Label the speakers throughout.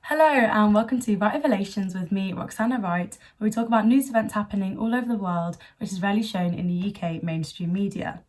Speaker 1: Hello and welcome to Wright Revelations with me, Roxana Wright, where we talk about news events happening all over the world, which is rarely shown in the UK mainstream media.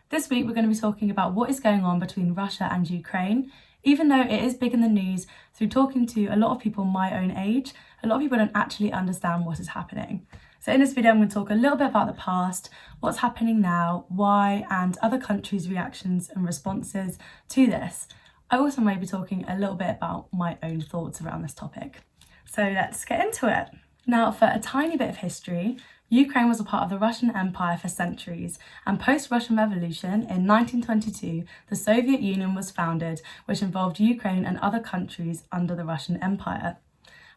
Speaker 1: This week we're going to be talking about what is going on between Russia and Ukraine. Even though it is big in the news, through talking to a lot of people my own age, a lot of people don't actually understand what is happening. So in this video I'm going to talk a little bit about the past, what's happening now, why, and other countries' reactions and responses to this. I also may be talking a little bit about my own thoughts around this topic. So let's get into it. Now, for a tiny bit of history, Ukraine was a part of the Russian Empire for centuries, and post-Russian Revolution in 1922, the Soviet Union was founded, which involved Ukraine and other countries under the Russian Empire.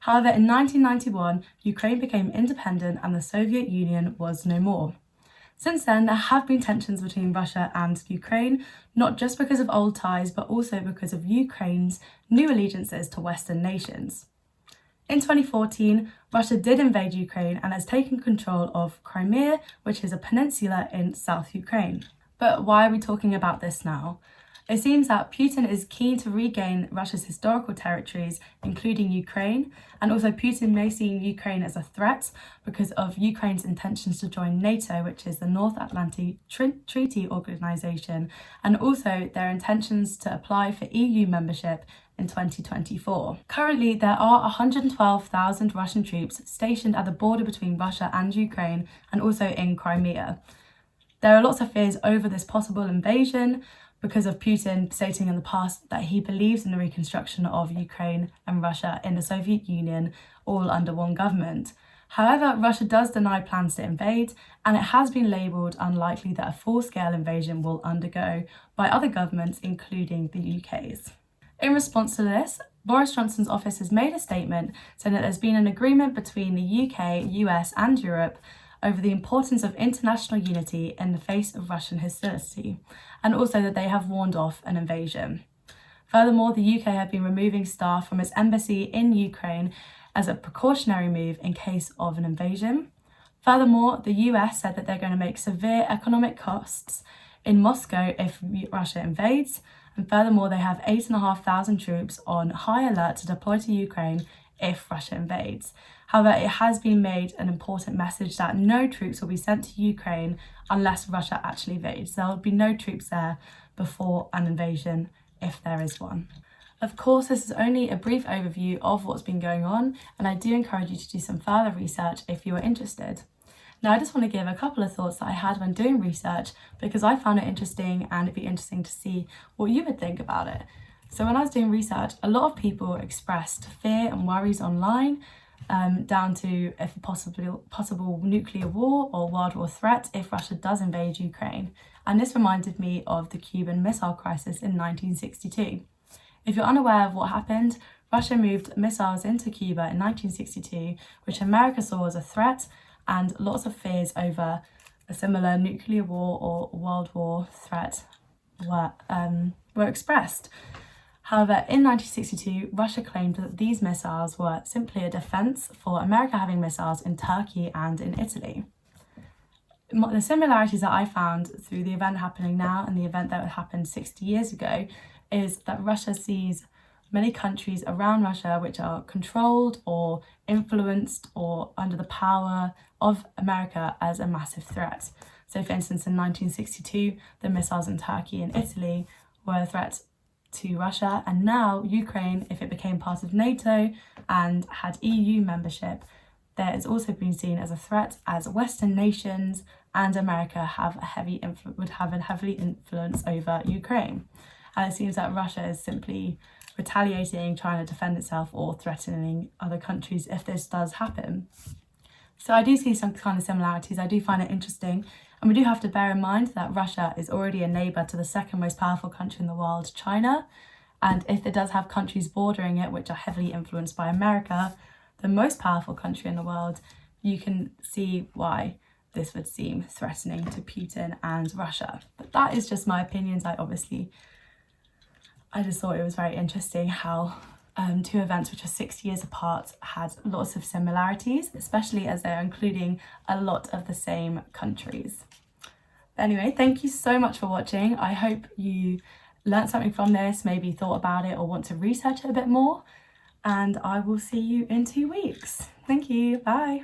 Speaker 1: However, in 1991, Ukraine became independent and the Soviet Union was no more. Since then, there have been tensions between Russia and Ukraine, not just because of old ties, but also because of Ukraine's new allegiances to Western nations. In 2014, Russia did invade Ukraine and has taken control of Crimea, which is a peninsula in South Ukraine. But why are we talking about this now? It seems that Putin is keen to regain Russia's historical territories, including Ukraine, and also Putin may see Ukraine as a threat because of Ukraine's intentions to join NATO, which is the North Atlantic Treaty Organization, and also their intentions to apply for EU membership in 2024. Currently, there are 112,000 Russian troops stationed at the border between Russia and Ukraine, and also in Crimea. There are lots of fears over this possible invasion, because of Putin stating in the past that he believes in the reconstruction of Ukraine and Russia in the Soviet Union, all under one government. However, Russia does deny plans to invade, and it has been labelled unlikely that a full-scale invasion will undergo by other governments, including the UK's. In response to this, Boris Johnson's office has made a statement saying that there's been an agreement between the UK, US and Europe over the importance of international unity in the face of Russian hostility, and also that they have warned off an invasion. Furthermore, the UK have been removing staff from its embassy in Ukraine as a precautionary move in case of an invasion. Furthermore, the US said that they're going to make severe economic costs in Moscow if Russia invades, and furthermore they have 8,500 troops on high alert to deploy to Ukraine if Russia invades. However, it has been made an important message that no troops will be sent to Ukraine unless Russia actually invades. There will be no troops there before an invasion, if there is one. Of course, this is only a brief overview of what's been going on, and I do encourage you to do some further research if you are interested. Now, I just want to give a couple of thoughts that I had when doing research because I found it interesting, and it'd be interesting to see what you would think about it. So when I was doing research, a lot of people expressed fear and worries online, down to if a possible nuclear war or World War threat if Russia does invade Ukraine. And this reminded me of the Cuban Missile Crisis in 1962. If you're unaware of what happened, Russia moved missiles into Cuba in 1962, which America saw as a threat, and lots of fears over a similar nuclear war or World War threat were expressed. However, in 1962, Russia claimed that these missiles were simply a defence for America having missiles in Turkey and in Italy. The similarities that I found through the event happening now and the event that happened 60 years ago is that Russia sees many countries around Russia which are controlled or influenced or under the power of America as a massive threat. So for instance, in 1962, the missiles in Turkey and Italy were a threat to Russia, and now Ukraine, if it became part of NATO and had EU membership, there is also been seen as a threat as Western nations and America would have a heavy influence over Ukraine. And it seems that Russia is simply retaliating, trying to defend itself, or threatening other countries if this does happen. So I do see some kind of similarities. I do find it interesting. And we do have to bear in mind that Russia is already a neighbour to the second most powerful country in the world, China. And if it does have countries bordering it, which are heavily influenced by America, the most powerful country in the world, you can see why this would seem threatening to Putin and Russia. But that is just my opinions. I just thought it was very interesting how two events which are 60 years apart had lots of similarities, especially as they're including a lot of the same countries. Anyway, thank you so much for watching. I hope you learnt something from this, maybe thought about it or want to research it a bit more. and I will see you in 2 weeks. Thank you, bye.